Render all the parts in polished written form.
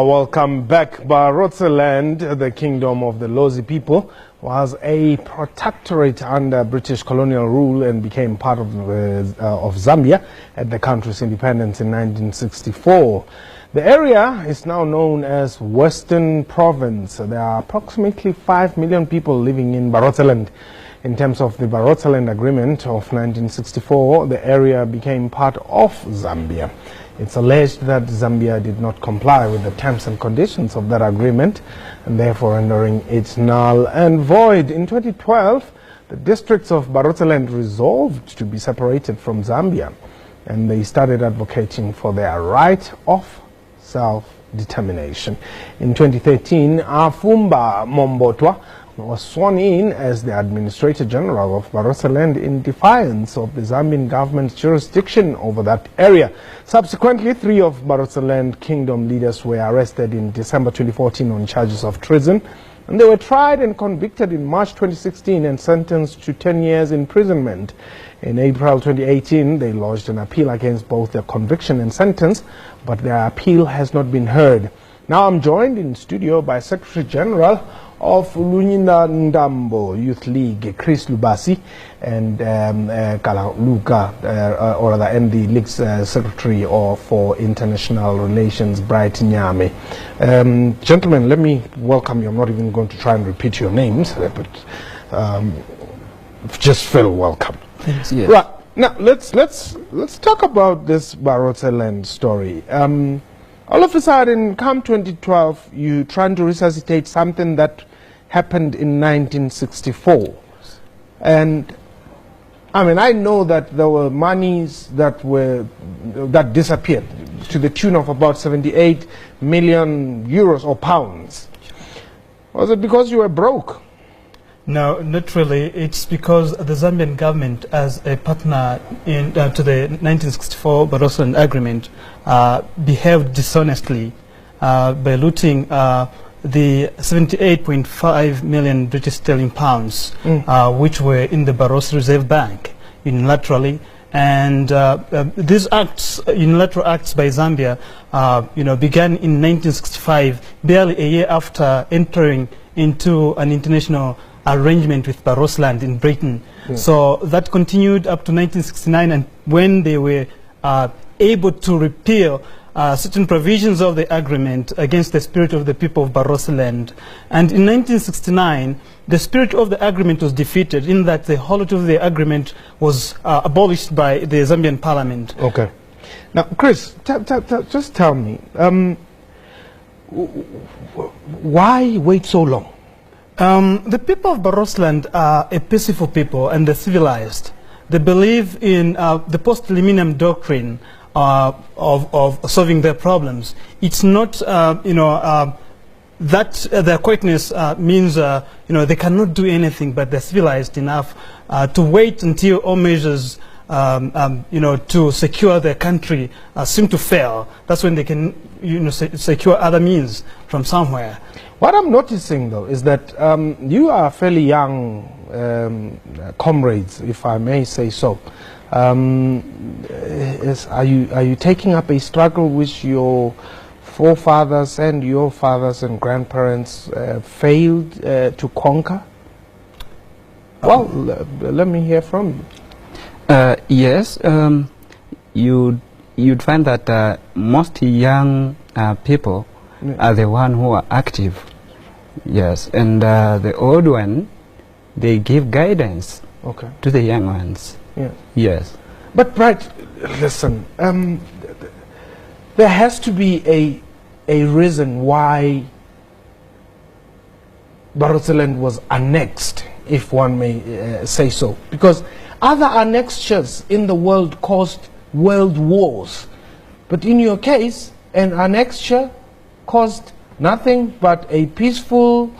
Welcome back. Barotseland, the kingdom of the Lozi people, was a protectorate under British colonial rule and became part of Zambia at the country's independence in 1964. The area is now known as Western Province. There are approximately 5 million people living in Barotseland. In terms of the Barotseland Agreement of 1964, the area became part of Zambia. It's alleged that Zambia did not comply with the terms and conditions of that agreement, and therefore rendering it null and void. In 2012, the districts of Barotseland resolved to be separated from Zambia, and they started advocating for their right of self-determination. In 2013, Afumba Mombotwa was sworn in as the Administrator General of Barotseland in defiance of the Zambian government's jurisdiction over that area. Subsequently, 3 of Barotseland Kingdom leaders were arrested in December 2014 on charges of treason, and they were tried and convicted in March 2016 and sentenced to 10 years imprisonment. In April 2018, they lodged an appeal against both their conviction and sentence, but their appeal has not been heard. Now I'm joined in studio by Secretary General of Lunyinda Ndambo Youth League, Chris Lubasi, and Kala Luka, or rather, and the League's Secretary for International Relations, Bright Nyame. Gentlemen, let me welcome you. I'm not even going to try and repeat your names, but just feel welcome. Thanks. Yes. Right now, let's talk about this Barotseland story. All of a sudden, come 2012, you trying to resuscitate something that happened in 1964. And I mean, I know that there were monies that disappeared to the tune of about 78 million euros or pounds. Was it because you were broke? No, not really. It's because the Zambian government, as a partner in to the 1964 Barotseland Agreement, behaved dishonestly by looting the 78.5 million British sterling pounds, which were in the Barotse Reserve Bank unilaterally. And these acts, unilateral acts by Zambia, began in 1965, barely a year after entering into an international arrangement with Barotseland in Britain. So that continued up to 1969, and when they were able to repeal certain provisions of the agreement against the spirit of the people of Barotseland. And in 1969, the spirit of the agreement was defeated in that the whole of the agreement was abolished by the Zambian parliament. Okay. Now, Chris, just tell me, why wait so long? The people of Barotseland are a peaceful people, and they're civilized. They believe in the post-millennium doctrine of solving their problems. It's not, that their quietness means, they cannot do anything, but they're civilized enough to wait until all measures, to secure their country seem to fail. That's when they can, secure other means from somewhere. What I'm noticing, though, is that you are fairly young comrades, if I may say so. Are you taking up a struggle which your forefathers and your fathers and grandparents failed to conquer? Well, let me hear from you. Yes, you'd find that most young people are the one who are active. Yes, and the old one, they give guidance to the young ones. Yeah. Yes. But listen, there has to be a reason why Barotseland was annexed, if one may say so. Because other annexures in the world caused world wars. But in your case, an annexure caused nothing but a peaceful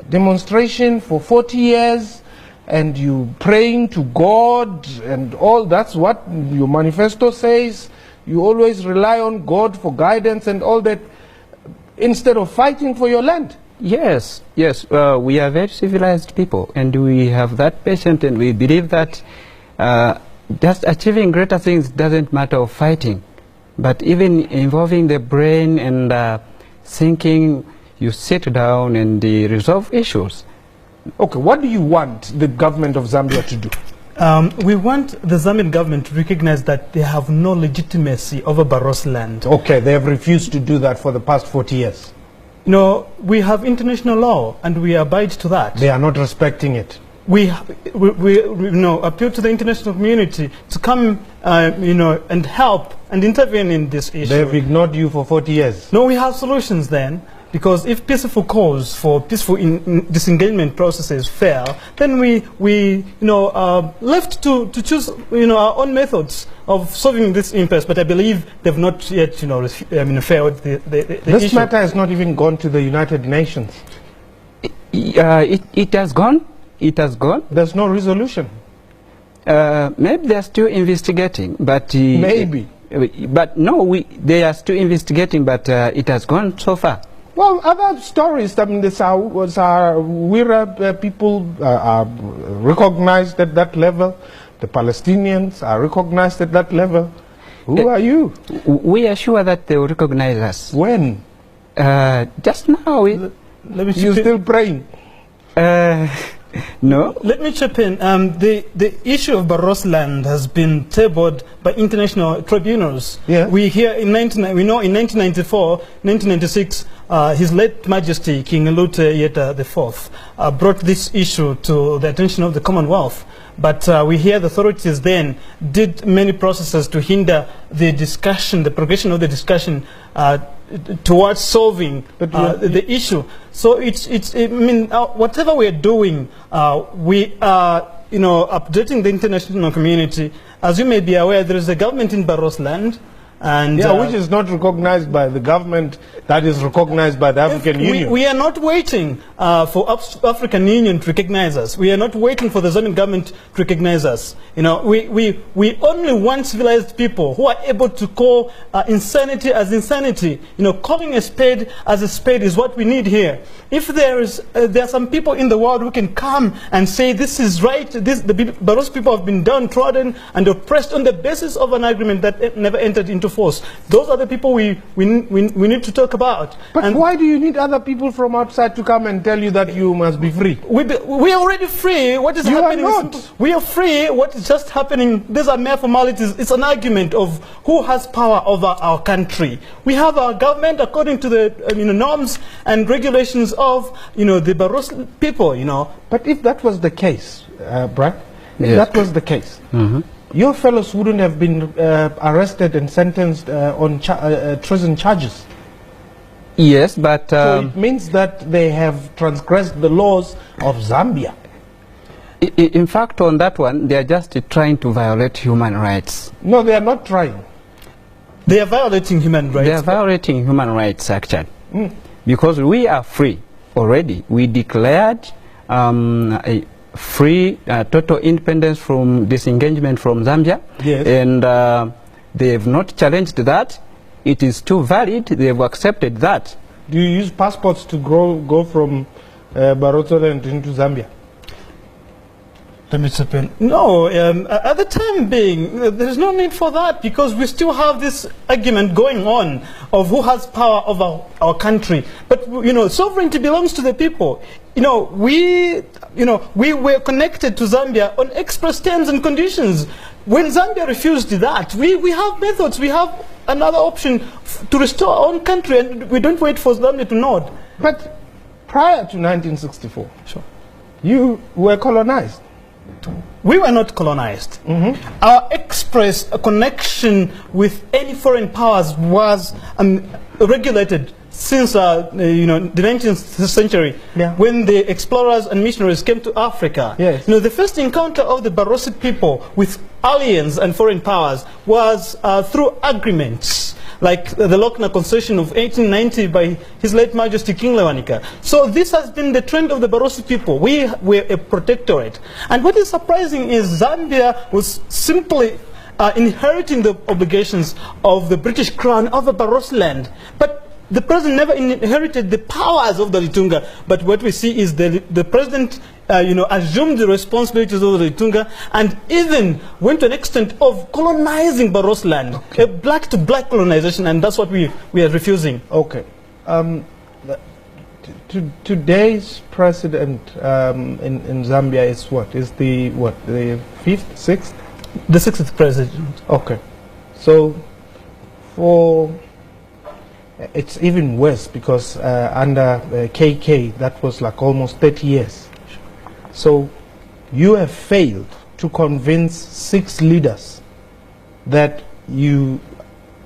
demonstration for 40 years, and you praying to God and all. That's what your manifesto says. You always rely on God for guidance and all that, instead of fighting for your land. Yes, yes. We are very civilized people, and we have that patience, and we believe that just achieving greater things doesn't matter of fighting, but even involving the brain and thinking you sit down and resolve issues. Okay, what do you want the government of Zambia to do? We want the Zambian government to recognize that they have no legitimacy over Barotseland. Okay, they have refused to do that for the past 40 years. No, we have international law and we abide to that. They are not respecting it. We appeal to the international community to come, and help and intervene in this issue. They have ignored you for 40 years. No, we have solutions then. Because if peaceful calls for peaceful disengagement processes fail, then we left to choose our own methods of solving this impasse. But I believe they've not yet failed the This issue. matter has not even gone to the United Nations. It has gone. It has gone. There's no resolution. Maybe they're still investigating, but maybe. But no, they are still investigating, but it has gone so far. Well, other stories, I mean, the Wira people are recognized at that level. The Palestinians are recognized at that level. Who are you? We are sure that they will recognize us. When? Just now. You're still praying? No. Let me chip in. The issue of Barotseland has been tabled by international tribunals. Yeah. We know in 1994, 1996, His late Majesty King Luteyeta IV brought this issue to the attention of the Commonwealth. But we hear the authorities then did many processes to hinder the discussion, the progression of the discussion towards solving the issue. So I mean, whatever we're doing, we are, updating the international community. As you may be aware, there is a government in Barotseland. And which is not recognized by the government, that is recognized by the African Union. We are not waiting for African Union to recognize us. We are not waiting for the Zambian government to recognize us. We only want civilized people who are able to call insanity as insanity. Calling a spade as a spade is what we need here. If there are some people in the world who can come and say this is right, the Barotse people have been downtrodden and oppressed on the basis of an agreement that never entered into force. Those are the people we need to talk about. But why do you need other people from outside to come and tell you that you must be free? We are already free. What is happening? You are not. We are free. What is just happening? These are mere formalities. It's an argument of who has power over our country. We have our government according to the norms and regulations of the Barotse people. But if that was the case, Brad, if yes. that was the case. Your fellows wouldn't have been arrested and sentenced on treason charges. Yes, but... so it means that they have transgressed the laws of Zambia. In fact, on that one, they are just trying to violate human rights. No, they are not trying. They are violating human rights. They are violating human rights, actually. Because we are free already. We declared a free, total independence from disengagement from Zambia. Yes. And they have not challenged that. It is still valid. They have accepted that. Do you use passports to go from Barotseland into Zambia? Let me chip in. No, at the time being, there is no need for that because we still have this argument going on of who has power over our country. But sovereignty belongs to the people. We were connected to Zambia on express terms and conditions. When Zambia refused that, we have methods. We have another option to restore our own country, and we don't wait for Zambia to nod. But prior to 1964, sure, you were colonized. We were not colonized. Our express connection with any foreign powers was regulated since the 19th century, when the explorers and missionaries came to Africa. Yes. The first encounter of the Barotse people with aliens and foreign powers was through agreements, like the Lochner Concession of 1890 by His late Majesty King Lewanika. So this has been the trend of the Barotse people. We were a protectorate. And what is surprising is Zambia was simply inheriting the obligations of the British Crown over Barotseland. But the president never inherited the powers of the Litunga. But what we see is the president assumed the responsibilities of the Litunga and even went to an extent of colonizing Barotseland, a black-to-black colonization, and that's what we are refusing. Okay. Today's president in Zambia is what? Is the fifth, sixth? The sixth president. Okay. So it's even worse because under KK that was like almost 30 years. So you have failed to convince 6 leaders that you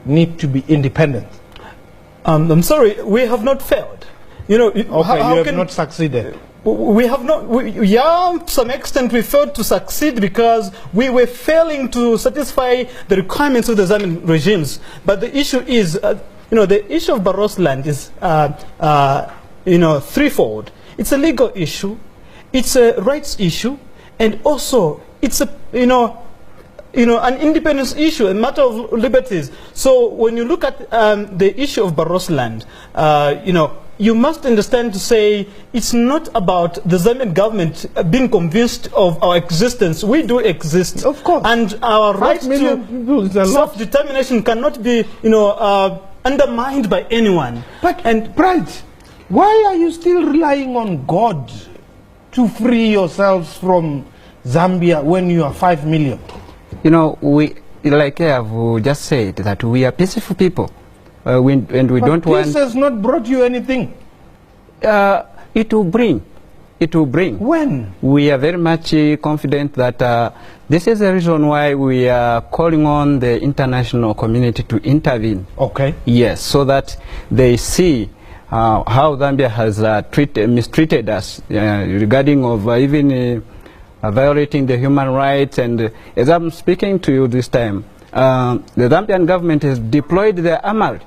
need to be independent. I'm sorry, we have not failed. You know, okay, you have not succeeded. We have not, yeah, to some extent we failed to succeed because we were failing to satisfy the requirements of the Zambian regimes. But the issue is, you know, the issue of Barotseland is, you know, threefold. It's a legal issue, it's a rights issue, and also it's a, you know, an independence issue, a matter of liberties. So when you look at the issue of Barotseland, you know, you must understand to say it's not about the Zambian government being convinced of our existence. We do exist. Of course. And our right to self-determination cannot be, you know, undermined by anyone. But, Bright, why are you still relying on God to free yourselves from Zambia when you are 5 million? You know, we, like I have just said, that we are peaceful people. And we don't want... Peace has not brought you anything. It will bring. It will bring. When? We are very much confident that this is the reason why we are calling on the international community to intervene. Okay. Yes, so that they see how Zambia has mistreated us regarding of even violating the human rights. And as I'm speaking to you this time, the Zambian government has deployed their armory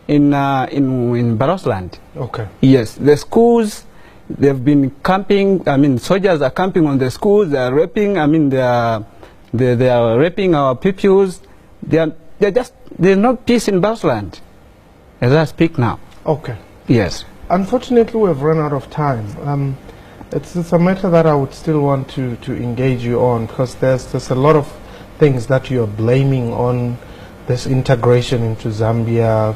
in Barotseland. Okay. Yes, the schools, they've been camping. I mean, soldiers are camping on the schools. They are raping. I mean, they are raping our pupils. They're just, there's no peace in Barotseland as I speak now. Okay. Yes. Unfortunately, we've run out of time. It's a matter that I would still want to engage you on, because there's a lot of things that you're blaming on this integration into Zambia,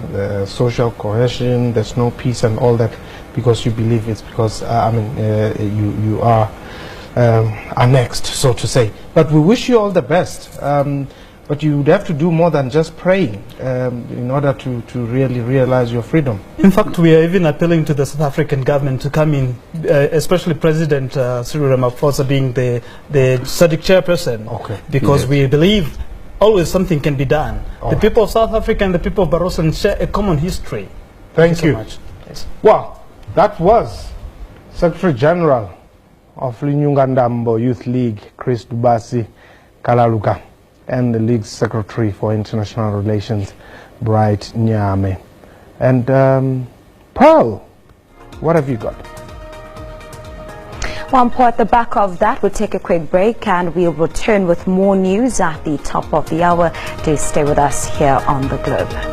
social cohesion, there's no peace and all that, because you believe it's because, you are annexed, so to say. But we wish you all the best. But you would have to do more than just praying in order to really realize your freedom. In fact, we are even appealing to the South African government to come in, especially President Cyril Ramaphosa being the SADC chairperson, okay. Because yes. we believe always something can be done. The people of South Africa and the people of Barotseland share a common history. Thank you. So much. Yes. Well, that was Secretary General of Linyungandambo Youth League, Chris Dubasi Kalaluka, and the League's Secretary for International Relations, Bright Nyame. And Pearl, what have you got? One part at the back of that, we'll take a quick break and we'll return with more news at the top of the hour. Do stay with us here on The Globe.